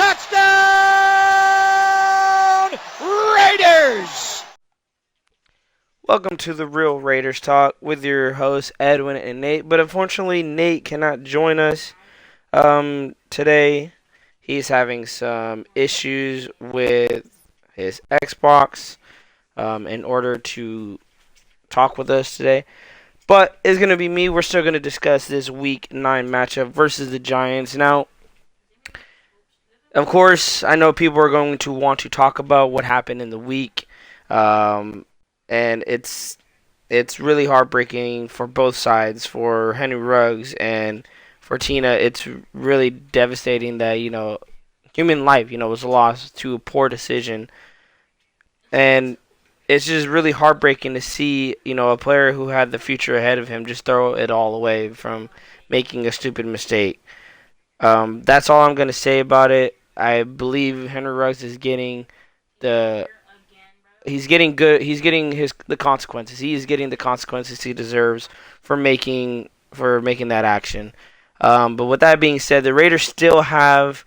Touchdown, Raiders! Welcome to the Real Raiders Talk with your hosts Edwin and Nate. But unfortunately, Nate cannot join us today. He's having some issues with his Xbox in order to talk with us today. But it's going to be me. We're still going to discuss this Week 9 matchup versus the Giants. Now, of course, I know people are going to want to talk about what happened in the week. And it's really heartbreaking for both sides, for Henry Ruggs and for Tina. It's really devastating that human life was lost to a poor decision, and it's just really heartbreaking to see a player who had the future ahead of him just throw it all away from making a stupid mistake. That's all I'm gonna say about it. I believe Henry Ruggs is getting the he's getting good. He's getting the consequences. He is getting the consequences he deserves for making that action. But with that being said, the Raiders still have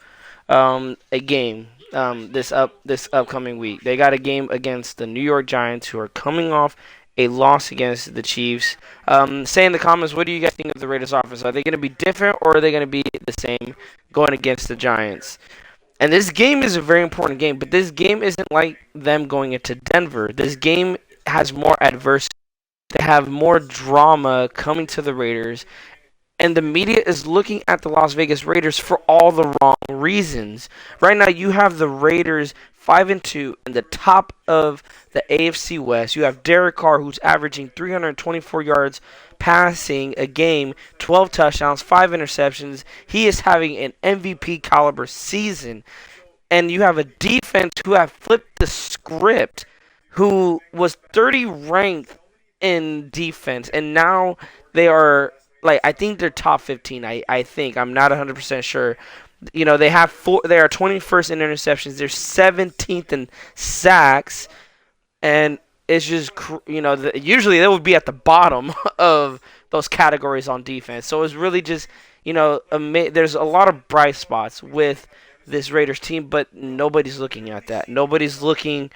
a game this upcoming week. They got a game against the New York Giants, who are coming off a loss against the Chiefs. Say in the comments, what do you guys think of the Raiders' offense? Are they going to be different, or are they going to be the same going against the Giants? And this game is a very important game, but this game isn't like them going into Denver. This game has more adversity. They have more drama coming to the Raiders, and the media is looking at the Las Vegas Raiders for all the wrong reasons. Right now, you have the Raiders 5-2 in the top of the AFC West. You have Derek Carr, who's averaging 324 yards passing a game, 12 touchdowns, 5 interceptions. He is having an MVP caliber season. And you have a defense who have flipped the script, who was 30 ranked in defense, and now they are, like, I think they're top 15. I think, I'm not 100% sure. They have they are 21st in interceptions. They're 17th in sacks, and it's just usually they would be at the bottom of those categories on defense. So it's really just there's a lot of bright spots with this Raiders team, but nobody's looking at that. Nobody's looking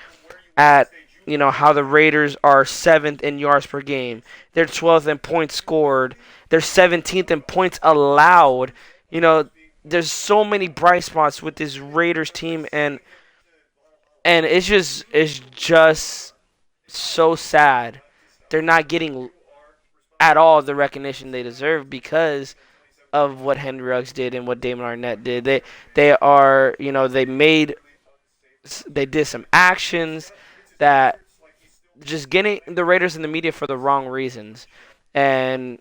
at how the Raiders are 7th in yards per game. They're 12th in points scored. They're 17th in points allowed. There's so many bright spots with this Raiders team, and it's just so sad. They're not getting at all the recognition they deserve because of what Henry Ruggs did and what Damon Arnett did. They did some actions that just getting the Raiders in the media for the wrong reasons. And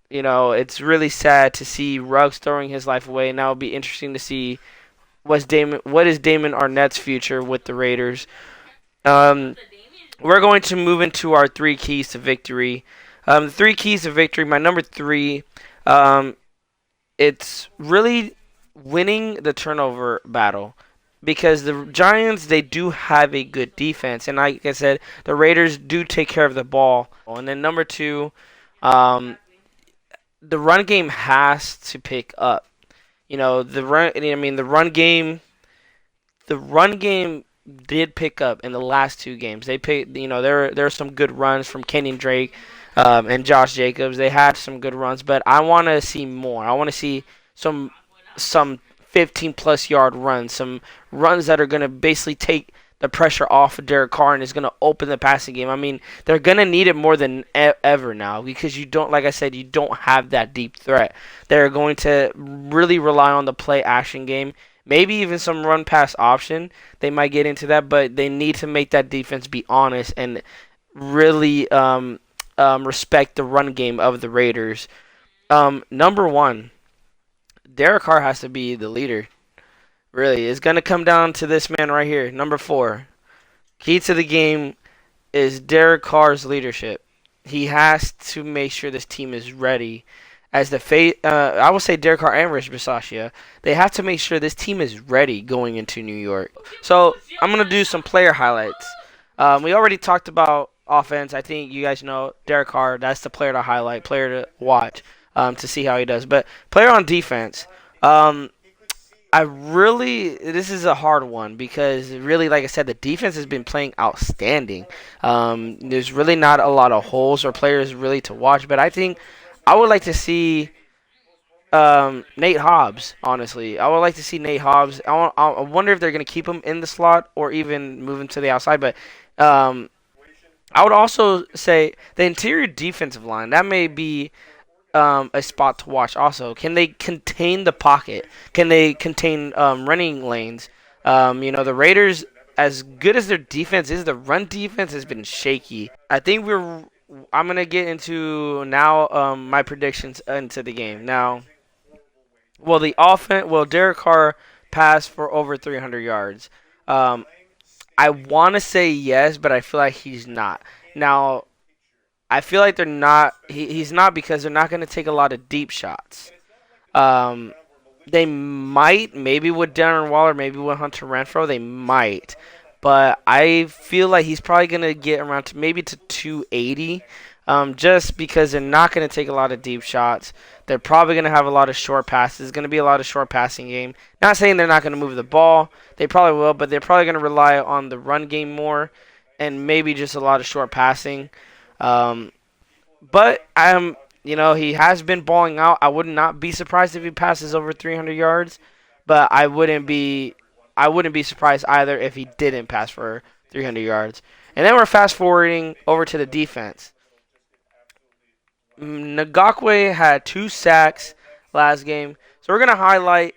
it's really sad to see Ruggs throwing his life away. Now it'll be interesting to see what is Damon Arnett's future with the Raiders. We're going to move into our 3 keys to victory. The 3 keys to victory, my number 3, it's really winning the turnover battle. Because the Giants, they do have a good defense. And like I said, the Raiders do take care of the ball. And then number 2, the run game has to pick up. The run game did pick up in the last 2 games. They picked, there are some good runs from Kenyon Drake and Josh Jacobs. They had some good runs, but I want to see more. I want to see some 15-plus yard runs, some runs that are going to basically take the pressure off of Derek Carr and is going to open the passing game. I mean, they're going to need it more than ever now because like I said, you don't have that deep threat. They're going to really rely on the play action game, maybe even some run pass option. They might get into that, but they need to make that defense be honest and really respect the run game of the Raiders. Number 1. Derek Carr has to be the leader. Really, it's going to come down to this man right here, number 4. Key to the game is Derek Carr's leadership. He has to make sure this team is ready. As I will say Derek Carr and Rich Bisaccia, they have to make sure this team is ready going into New York. So I'm going to do some player highlights. We already talked about offense. I think you guys know Derek Carr. That's the player to highlight, player to watch. To see how he does. But player on defense, This is a hard one because really, like I said, the defense has been playing outstanding. There's really not a lot of holes or players really to watch, but I think I would like to see Nate Hobbs. Honestly, I would like to see Nate Hobbs. I wonder if they're going to keep him in the slot or even move him to the outside. But um, I would also say the interior defensive line that may be a spot to watch. Also, can they contain the pocket? Can they contain running lanes? The Raiders, as good as their defense is, the run defense has been shaky. I think we're. I'm gonna get into now my predictions into the game. Now, the offense. Well, Derek Carr passed for over 300 yards. Um, I want to say yes, but I feel like he's not. Now, I feel like they're not. He's not because they're not going to take a lot of deep shots. Um, they might, maybe with Darren Waller, maybe with Hunter Renfro, they might. But I feel like he's probably going to get around to maybe to 280, just because they're not going to take a lot of deep shots. They're probably going to have a lot of short passes. It's going to be a lot of short passing game. Not saying they're not going to move the ball. They probably will, but they're probably going to rely on the run game more and maybe just a lot of short passing. Um, but he has been balling out. I would not be surprised if he passes over 300 yards, but I wouldn't be surprised either if he didn't pass for 300 yards. And then we're fast forwarding over to the defense. Ngakwe had 2 sacks last game, so we're gonna highlight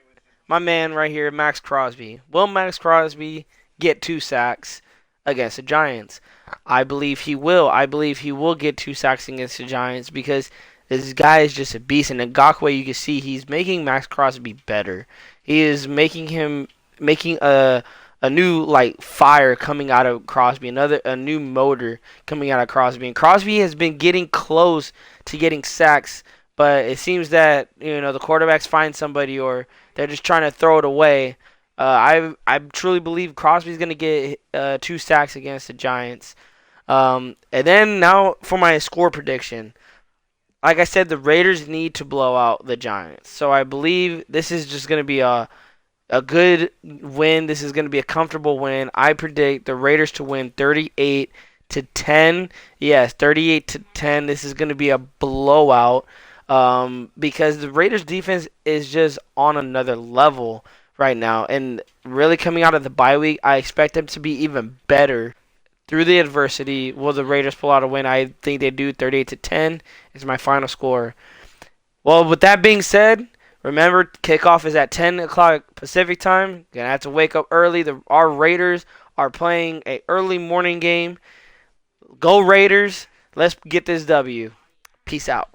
my man right here, Max Crosby. Will Max Crosby get 2 sacks against the Giants? I believe he will. I believe he will get 2 sacks against the Giants because this guy is just a beast. And Ngakwe, you can see he's making Max Crosby better. He is making a new like fire coming out of Crosby, a new motor coming out of Crosby. And Crosby has been getting close to getting sacks, but it seems that the quarterbacks find somebody or they're just trying to throw it away. I truly believe Crosby's going to get 2 sacks against the Giants. And then now for my score prediction. Like I said, the Raiders need to blow out the Giants. So I believe this is just going to be a good win. This is going to be a comfortable win. I predict the Raiders to win 38-10. Yes, 38-10. This is going to be a blowout because the Raiders defense is just on another level right now. And really coming out of the bye week, I expect them to be even better. Through the adversity, will the Raiders pull out a win? I think they do. 38-10 is my final score. Well, with that being said, remember, kickoff is at 10 o'clock Pacific time. Gonna have to wake up early. Our Raiders are playing a early morning game. Go Raiders. Let's get this W. Peace out.